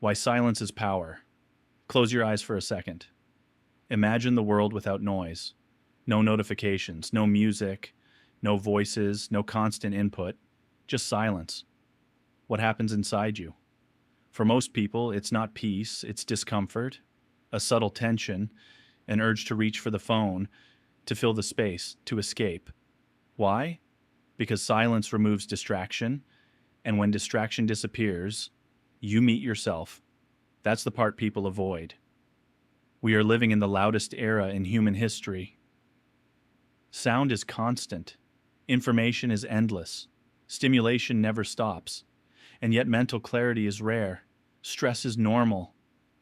Why silence is power. Close your eyes for a second. Imagine the world without noise. No notifications, no music, no voices, no constant input, just silence. What happens inside you? For most people, it's not peace, it's discomfort, a subtle tension, an urge to reach for the phone, to fill the space, to escape. Why? Because silence removes distraction, and when distraction disappears, you meet yourself. That's the part people avoid. We are living in the loudest era in human history. Sound is constant. Information is endless. Stimulation never stops. And yet mental clarity is rare. Stress is normal.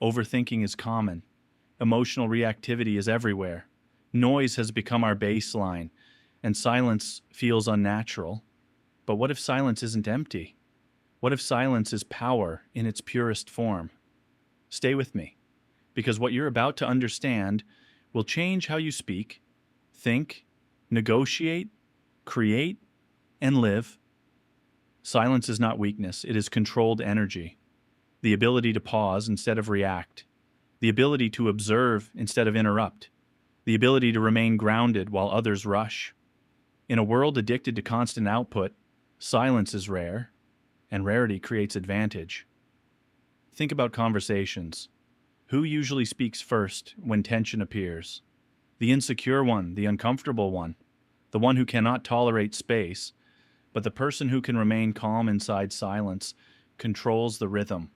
Overthinking is common. Emotional reactivity is everywhere. Noise has become our baseline, and silence feels unnatural. But what if silence isn't empty? What if silence is power in its purest form? Stay with me, because what you're about to understand will change how you speak, think, negotiate, create, and live. Silence is not weakness, it is controlled energy. The ability to pause instead of react. The ability to observe instead of interrupt. The ability to remain grounded while others rush. In a world addicted to constant output, silence is rare, and rarity creates advantage. Think about conversations. Who usually speaks first when tension appears? The insecure one, the uncomfortable one, the one who cannot tolerate space, but the person who can remain calm inside silence controls the rhythm.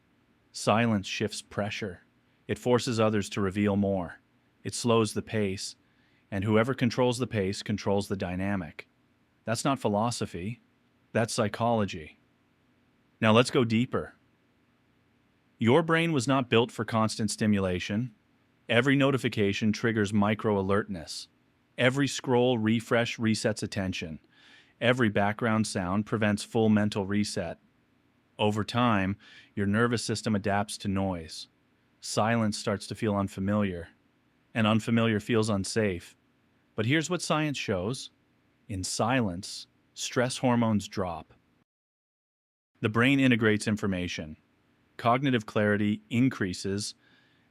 Silence shifts pressure. It forces others to reveal more. It slows the pace, and whoever controls the pace controls the dynamic. That's not philosophy, that's psychology. Now let's go deeper. Your brain was not built for constant stimulation. Every notification triggers micro-alertness. Every scroll, refresh, resets attention. Every background sound prevents full mental reset. Over time, your nervous system adapts to noise. Silence starts to feel unfamiliar, and unfamiliar feels unsafe. But here's what science shows. In silence, stress hormones drop. The brain integrates information. Cognitive clarity increases.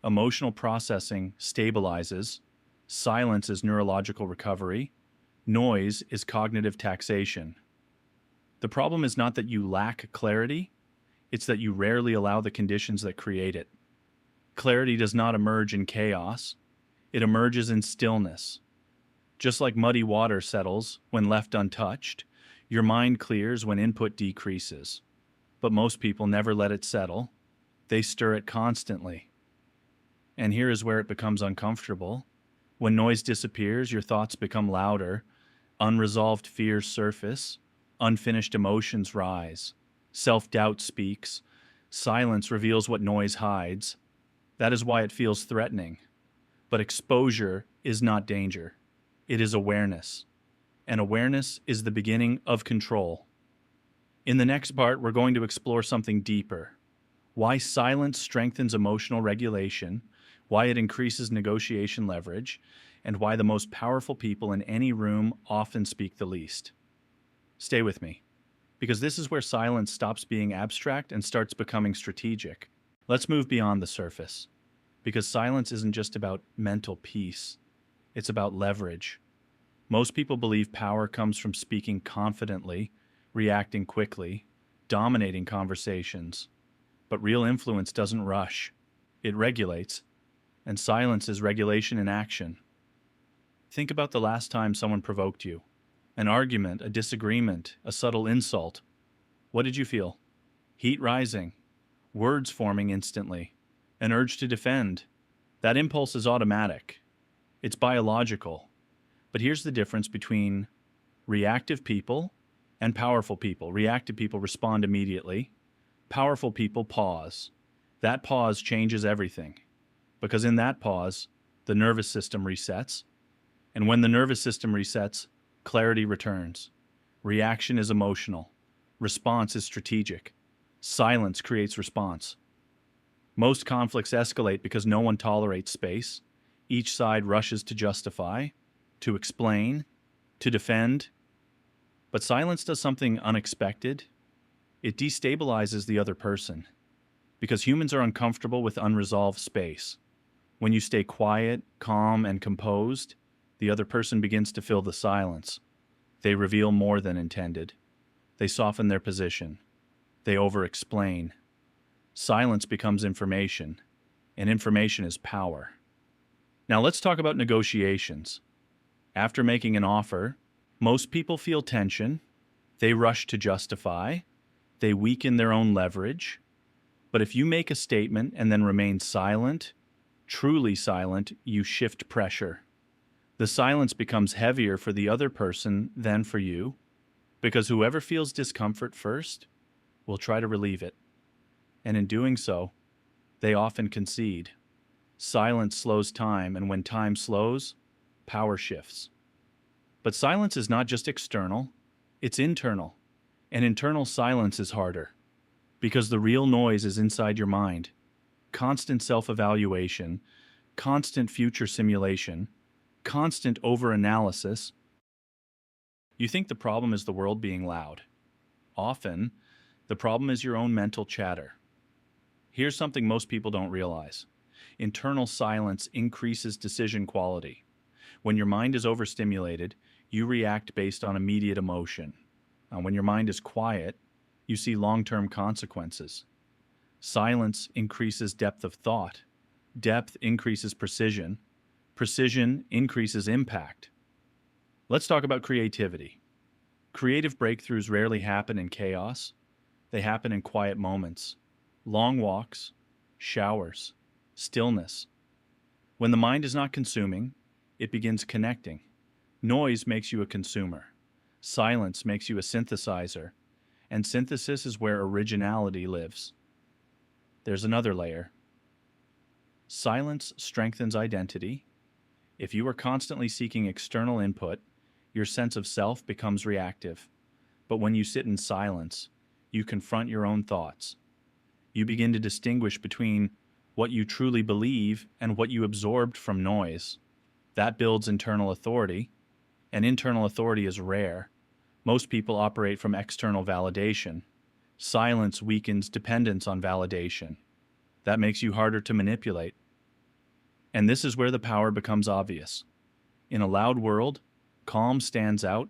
Emotional processing stabilizes. Silence is neurological recovery. Noise is cognitive taxation. The problem is not that you lack clarity, it's that you rarely allow the conditions that create it. Clarity does not emerge in chaos, it emerges in stillness. Just like muddy water settles when left untouched, your mind clears when input decreases. But most people never let it settle, they stir it constantly. And here is where it becomes uncomfortable. When noise disappears, your thoughts become louder, unresolved fears surface, unfinished emotions rise, self-doubt speaks, silence reveals what noise hides. That is why it feels threatening. But exposure is not danger. It is awareness. And awareness is the beginning of control. In the next part, we're going to explore something deeper. Why silence strengthens emotional regulation, why it increases negotiation leverage, and why the most powerful people in any room often speak the least. Stay with me, because this is where silence stops being abstract and starts becoming strategic. Let's move beyond the surface, because silence isn't just about mental peace, it's about leverage. Most people believe power comes from speaking confidently, reacting quickly, dominating conversations. But real influence doesn't rush, it regulates, and silence is regulation in action. Think about the last time someone provoked you. An argument, a disagreement, a subtle insult. What did you feel? Heat rising, words forming instantly, an urge to defend. That impulse is automatic. It's biological. But here's the difference between reactive people and powerful people. Reactive people respond immediately. Powerful people pause. That pause changes everything. Because in that pause, the nervous system resets. And when the nervous system resets, clarity returns. Reaction is emotional. Response is strategic. Silence creates response. Most conflicts escalate because no one tolerates space. Each side rushes to justify, to explain, to defend. But silence does something unexpected. It destabilizes the other person. because humans are uncomfortable with unresolved space. When you stay quiet, calm, and composed, the other person begins to fill the silence. They reveal more than intended. They soften their position. They over-explain. Silence becomes information, and information is power. Now let's talk about negotiations. After making an offer, most people feel tension. They rush to justify. They weaken their own leverage. But if you make a statement and then remain silent, truly silent, you shift pressure. The silence becomes heavier for the other person than for you, because whoever feels discomfort first will try to relieve it. And in doing so, they often concede. Silence slows time, and when time slows, power shifts. But silence is not just external, it's internal. And internal silence is harder, because the real noise is inside your mind. Constant self-evaluation, constant future simulation, constant over-analysis. You think the problem is the world being loud. Often, the problem is your own mental chatter. Here's something most people don't realize. Internal silence increases decision quality. When your mind is overstimulated, you react based on immediate emotion. Now, when your mind is quiet, you see long-term consequences. Silence increases depth of thought. Depth increases precision. Precision increases impact. Let's talk about creativity. Creative breakthroughs rarely happen in chaos. They happen in quiet moments. Long walks, showers, stillness. When the mind is not consuming, it begins connecting. Noise makes you a consumer. Silence makes you a synthesizer. And synthesis is where originality lives. There's another layer. Silence strengthens identity. If you are constantly seeking external input, your sense of self becomes reactive. But when you sit in silence, you confront your own thoughts. You begin to distinguish between what you truly believe and what you absorbed from noise. That builds internal authority, and internal authority is rare. Most people operate from external validation. Silence weakens dependence on validation. That makes you harder to manipulate. And this is where the power becomes obvious. In a loud world, calm stands out.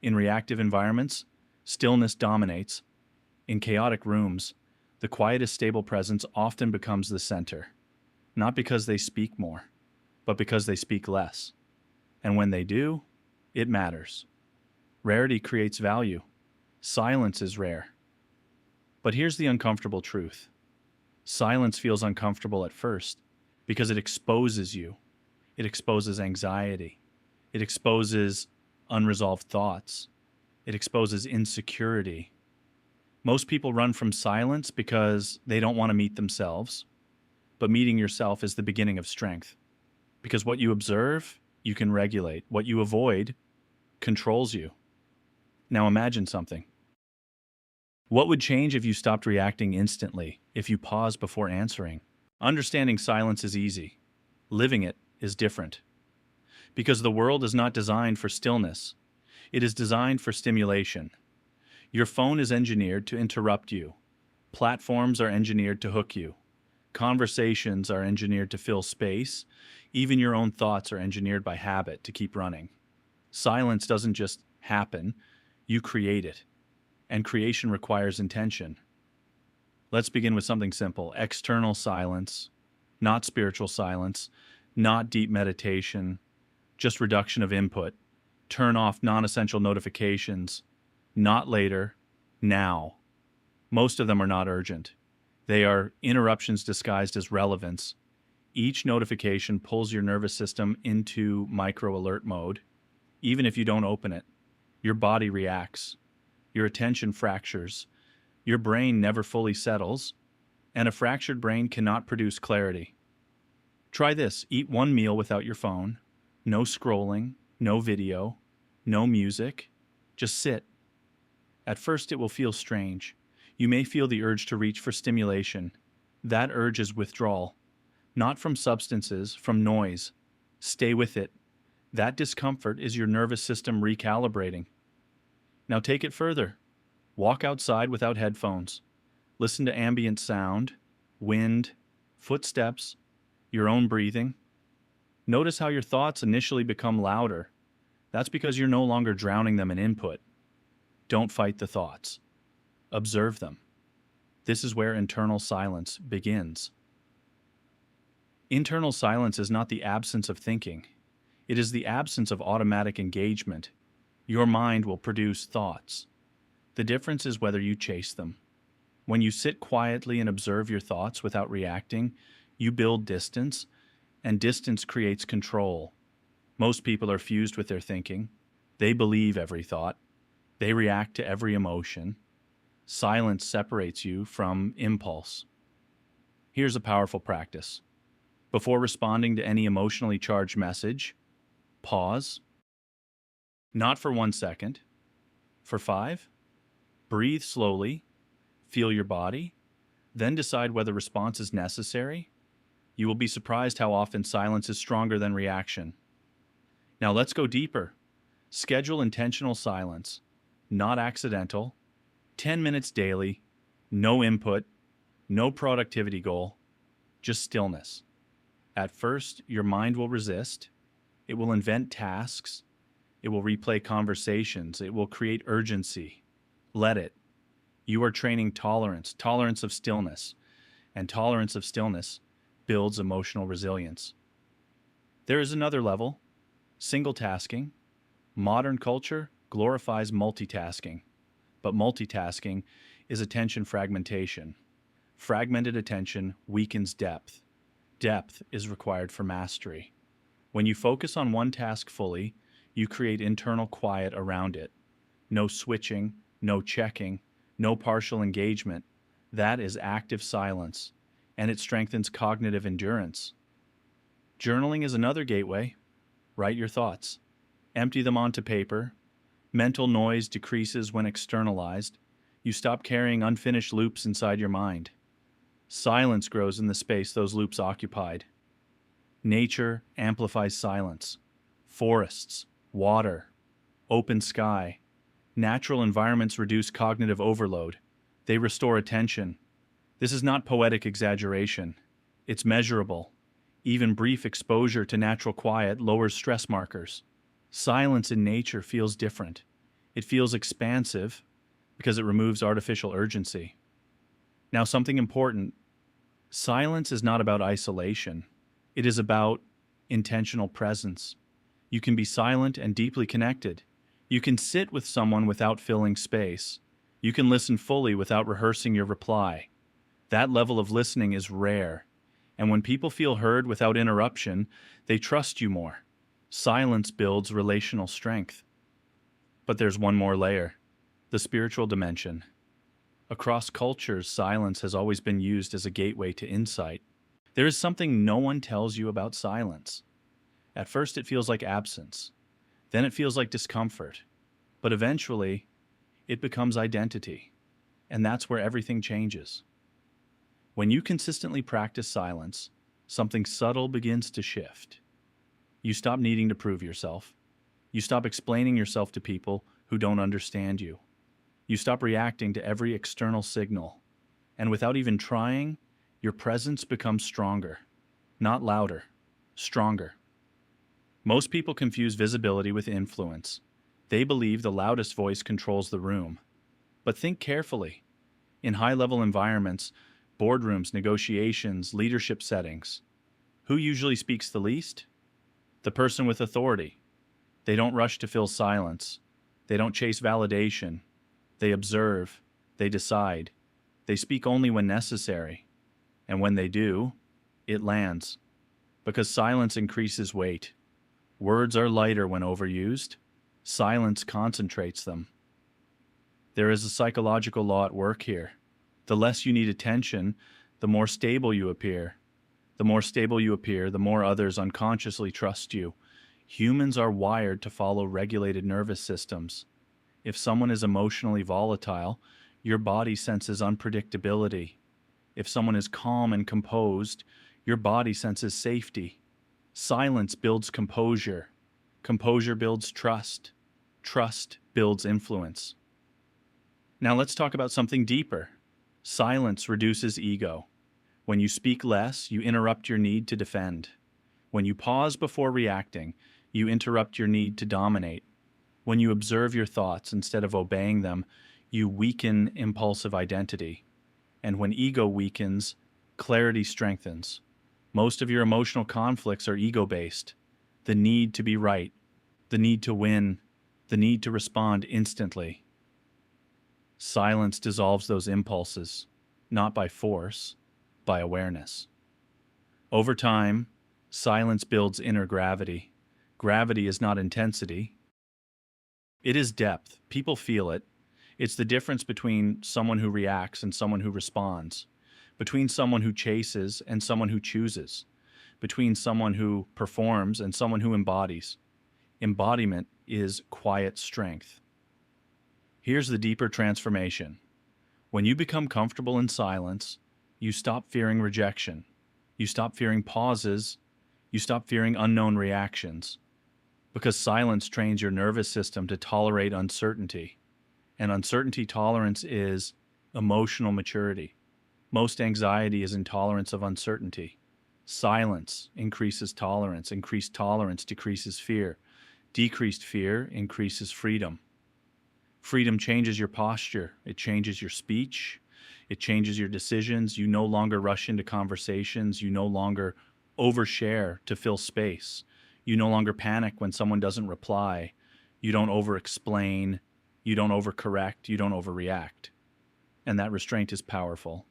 In reactive environments, stillness dominates. In chaotic rooms, the quietest stable presence often becomes the center. Not because they speak more, but because they speak less. And when they do, it matters. Rarity creates value. Silence is rare. But here's the uncomfortable truth. Silence feels uncomfortable at first because it exposes you. It exposes anxiety. It exposes unresolved thoughts. It exposes insecurity. Most people run from silence because they don't want to meet themselves. But meeting yourself is the beginning of strength. Because what you observe, you can regulate. What you avoid controls you. Now imagine something. What would change if you stopped reacting instantly, if you paused before answering? Understanding silence is easy. Living it is different. Because the world is not designed for stillness. It is designed for stimulation. Your phone is engineered to interrupt you. Platforms are engineered to hook you. Conversations are engineered to fill space. Even your own thoughts are engineered by habit to keep running. Silence doesn't just happen, you create it. And creation requires intention. Let's begin with something simple. External silence, not spiritual silence, not deep meditation, just reduction of input. Turn off non-essential notifications. Not later, now. Most of them are not urgent. They are interruptions disguised as relevance. Each notification pulls your nervous system into micro-alert mode. Even if you don't open it, your body reacts. Your attention fractures. Your brain never fully settles. And a fractured brain cannot produce clarity. Try this. Eat one meal without your phone. No scrolling, no video, no music. Just sit. At first it will feel strange. You may feel the urge to reach for stimulation. That urge is withdrawal. Not from substances, from noise. Stay with it. That discomfort is your nervous system recalibrating. Now take it further. Walk outside without headphones. Listen to ambient sound. wind, footsteps, your own breathing. Notice how your thoughts initially become louder. That's because you're no longer drowning them in input. Don't fight the thoughts. Observe them. This is where internal silence begins. Internal silence is not the absence of thinking. It is the absence of automatic engagement. Your mind will produce thoughts. The difference is whether you chase them. When you sit quietly and observe your thoughts without reacting, you build distance, and distance creates control. Most people are fused with their thinking. They believe every thought. They react to every emotion. Silence separates you from impulse. Here's a powerful practice. Before responding to any emotionally charged message, pause. Not for 1 second. For 5. Breathe slowly. Feel your body. Then decide whether response is necessary. You will be surprised how often silence is stronger than reaction. Now let's go deeper. Schedule intentional silence, not accidental. 10 minutes daily, no input, no productivity goal, just stillness. At first, your mind will resist. It will invent tasks. It will replay conversations. It will create urgency. Let it. You are training tolerance of stillness, and tolerance of stillness builds emotional resilience. There is another level, single tasking. Modern culture glorifies multitasking, but multitasking is attention fragmentation. Fragmented attention weakens depth. Depth is required for mastery. When you focus on one task fully, you create internal quiet around it. No switching, no checking, no partial engagement. That is active silence, and it strengthens cognitive endurance. Journaling is another gateway. Write your thoughts. Empty them onto paper. Mental noise decreases when externalized. You stop carrying unfinished loops inside your mind. Silence grows in the space those loops occupied. Nature amplifies silence. Forests, water, open sky. Natural environments reduce cognitive overload. They restore attention. This is not poetic exaggeration. It's measurable. Even brief exposure to natural quiet lowers stress markers. Silence in nature feels different. It feels expansive because it removes artificial urgency. Now, something important. Silence is not about isolation. It is about intentional presence. You can be silent and deeply connected. You can sit with someone without filling space. You can listen fully without rehearsing your reply. That level of listening is rare. And when people feel heard without interruption, they trust you more. Silence builds relational strength. But there's one more layer, the spiritual dimension. Across cultures, silence has always been used as a gateway to insight. There is something no one tells you about silence. At first, it feels like absence. Then it feels like discomfort. But eventually, it becomes identity. And that's where everything changes. When you consistently practice silence, something subtle begins to shift. You stop needing to prove yourself. You stop explaining yourself to people who don't understand you. You stop reacting to every external signal. And without even trying, your presence becomes stronger. Not louder, stronger. Most people confuse visibility with influence. They believe the loudest voice controls the room. But think carefully. In high-level environments, boardrooms, negotiations, leadership settings, who usually speaks the least? The person with authority. They don't rush to fill silence. They don't chase validation. They observe. They decide. They speak only when necessary. And when they do, it lands. Because silence increases weight. Words are lighter when overused. Silence concentrates them. There is a psychological law at work here. The less you need attention, the more stable you appear. The more stable you appear, the more others unconsciously trust you. Humans are wired to follow regulated nervous systems. If someone is emotionally volatile, your body senses unpredictability. If someone is calm and composed, your body senses safety. Silence builds composure. Composure builds trust. Trust builds influence. Now let's talk about something deeper. Silence reduces ego. When you speak less, you interrupt your need to defend. When you pause before reacting, you interrupt your need to dominate. When you observe your thoughts instead of obeying them, you weaken impulsive identity. And when ego weakens, clarity strengthens. Most of your emotional conflicts are ego-based. The need to be right, the need to win, the need to respond instantly. Silence dissolves those impulses, not by force, by awareness. Over time, silence builds inner gravity. Gravity is not intensity. It is depth. People feel it. It's the difference between someone who reacts and someone who responds, between someone who chases and someone who chooses, between someone who performs and someone who embodies. Embodiment is quiet strength. Here's the deeper transformation. When you become comfortable in silence, you stop fearing rejection. You stop fearing pauses. You stop fearing unknown reactions. Because silence trains your nervous system to tolerate uncertainty. And uncertainty tolerance is emotional maturity. Most anxiety is intolerance of uncertainty. Silence increases tolerance. Increased tolerance decreases fear. Decreased fear increases freedom. Freedom changes your posture. It changes your speech. It changes your decisions. You no longer rush into conversations. You no longer overshare to fill space. You no longer panic when someone doesn't reply. You don't over-explain. You don't overcorrect. You don't overreact. And that restraint is powerful.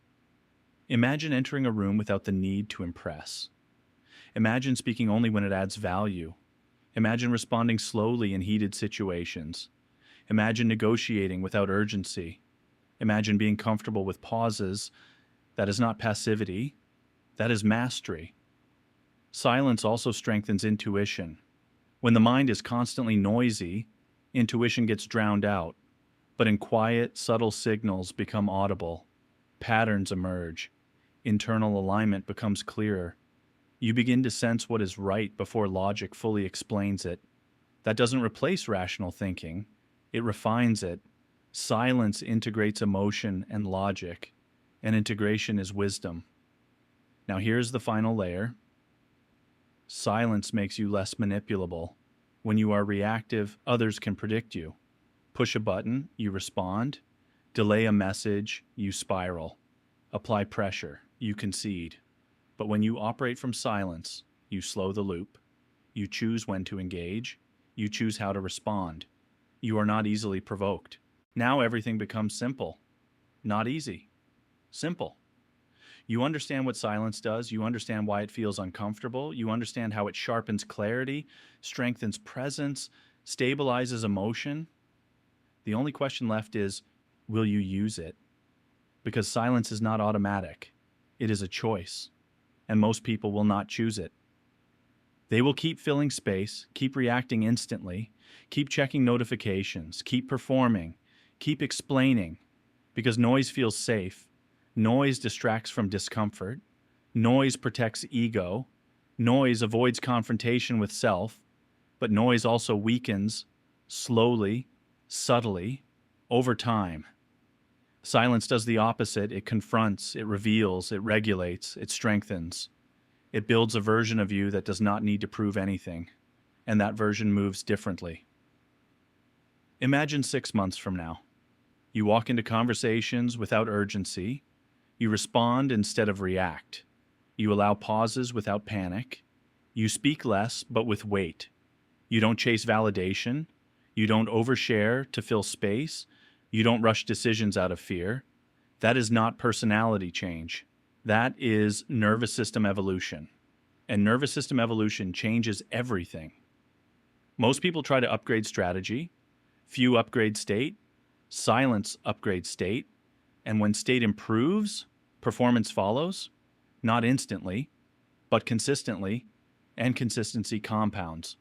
Imagine entering a room without the need to impress. Imagine speaking only when it adds value. Imagine responding slowly in heated situations. Imagine negotiating without urgency. Imagine being comfortable with pauses. That is not passivity. That is mastery. Silence also strengthens intuition. When the mind is constantly noisy, intuition gets drowned out. But in quiet, subtle signals become audible. Patterns emerge. Internal alignment becomes clearer. You begin to sense what is right before logic fully explains it. That doesn't replace rational thinking. It refines it. Silence integrates emotion and logic, and integration is wisdom. Now here's the final layer. Silence makes you less manipulable. When you are reactive, others can predict you. Push a button, you respond. Delay a message, you spiral. Apply pressure, you concede. But when you operate from silence, you slow the loop. You choose when to engage. You choose how to respond. You are not easily provoked. Now everything becomes simple. Not easy. Simple. You understand what silence does. You understand why it feels uncomfortable. You understand how it sharpens clarity, strengthens presence, stabilizes emotion. The only question left is, will you use it? Because silence is not automatic. It is a choice. And most people will not choose it. They will keep filling space, keep reacting instantly, keep checking notifications, keep performing, keep explaining, because noise feels safe. Noise distracts from discomfort. Noise protects ego. Noise avoids confrontation with self, but noise also weakens, slowly, subtly, over time. Silence does the opposite. It confronts, it reveals, it regulates, it strengthens. It builds a version of you that does not need to prove anything, and that version moves differently. Imagine 6 months from now. You walk into conversations without urgency. You respond instead of react. You allow pauses without panic. You speak less, but with weight. You don't chase validation. You don't overshare to fill space. You don't rush decisions out of fear. That is not personality change. That is nervous system evolution. And nervous system evolution changes everything. Most people try to upgrade strategy. Few upgrade state. Silence upgrades state. And when state improves, performance follows. Not instantly, but consistently, and consistency compounds.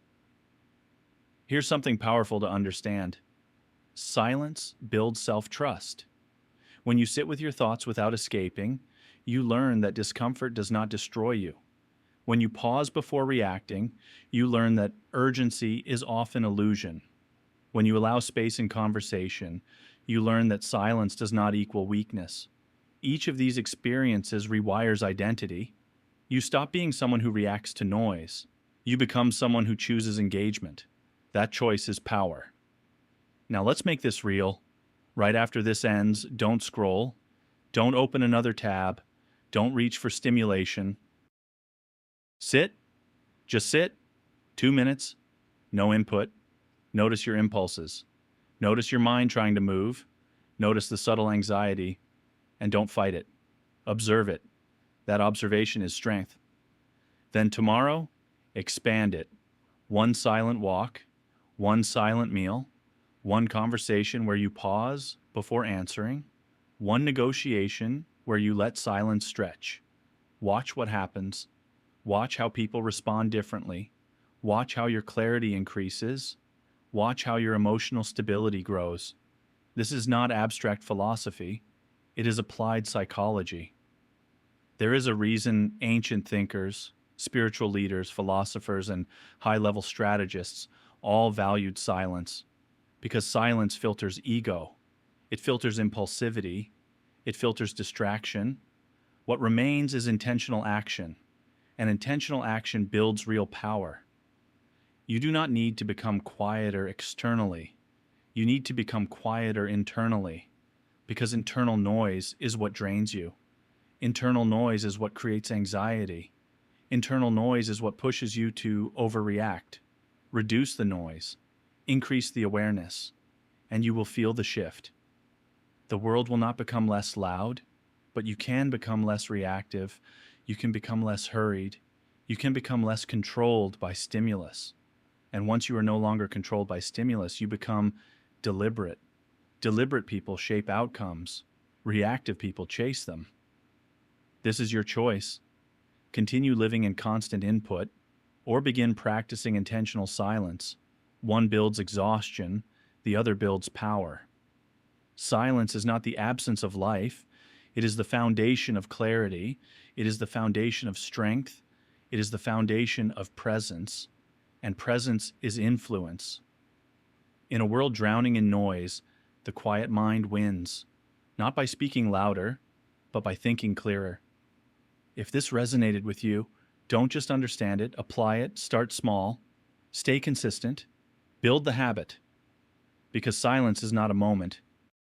Here's something powerful to understand. Silence builds self-trust. When you sit with your thoughts without escaping, you learn that discomfort does not destroy you. When you pause before reacting, you learn that urgency is often illusion. When you allow space in conversation, you learn that silence does not equal weakness. Each of these experiences rewires identity. You stop being someone who reacts to noise. You become someone who chooses engagement. That choice is power. Now let's make this real. Right after this ends, don't scroll. Don't open another tab. Don't reach for stimulation. Sit. Just sit. 2 minutes. No input. Notice your impulses. Notice your mind trying to move. Notice the subtle anxiety. And don't fight it. Observe it. That observation is strength. Then tomorrow, expand it. One silent walk, one silent meal, one conversation where you pause before answering, one negotiation where you let silence stretch. Watch what happens. Watch how people respond differently. Watch how your clarity increases. Watch how your emotional stability grows. This is not abstract philosophy. It is applied psychology. There is a reason ancient thinkers, spiritual leaders, philosophers, and high-level strategists all valued silence, because silence filters ego. It filters impulsivity. It filters distraction. What remains is intentional action, and intentional action builds real power. You do not need to become quieter externally. You need to become quieter internally, because internal noise is what drains you. Internal noise is what creates anxiety. Internal noise is what pushes you to overreact. Reduce the noise, increase the awareness, and you will feel the shift. The world will not become less loud, but you can become less reactive. You can become less hurried. You can become less controlled by stimulus. And once you are no longer controlled by stimulus, you become deliberate. Deliberate people shape outcomes. Reactive people chase them. This is your choice. Continue living in constant input, or begin practicing intentional silence. One builds exhaustion, the other builds power. Silence is not the absence of life. It is the foundation of clarity. It is the foundation of strength. It is the foundation of presence. And presence is influence. In a world drowning in noise, the quiet mind wins, not by speaking louder, but by thinking clearer. If this resonated with you, don't just understand it, apply it, start small, stay consistent, build the habit. Because silence is not a moment,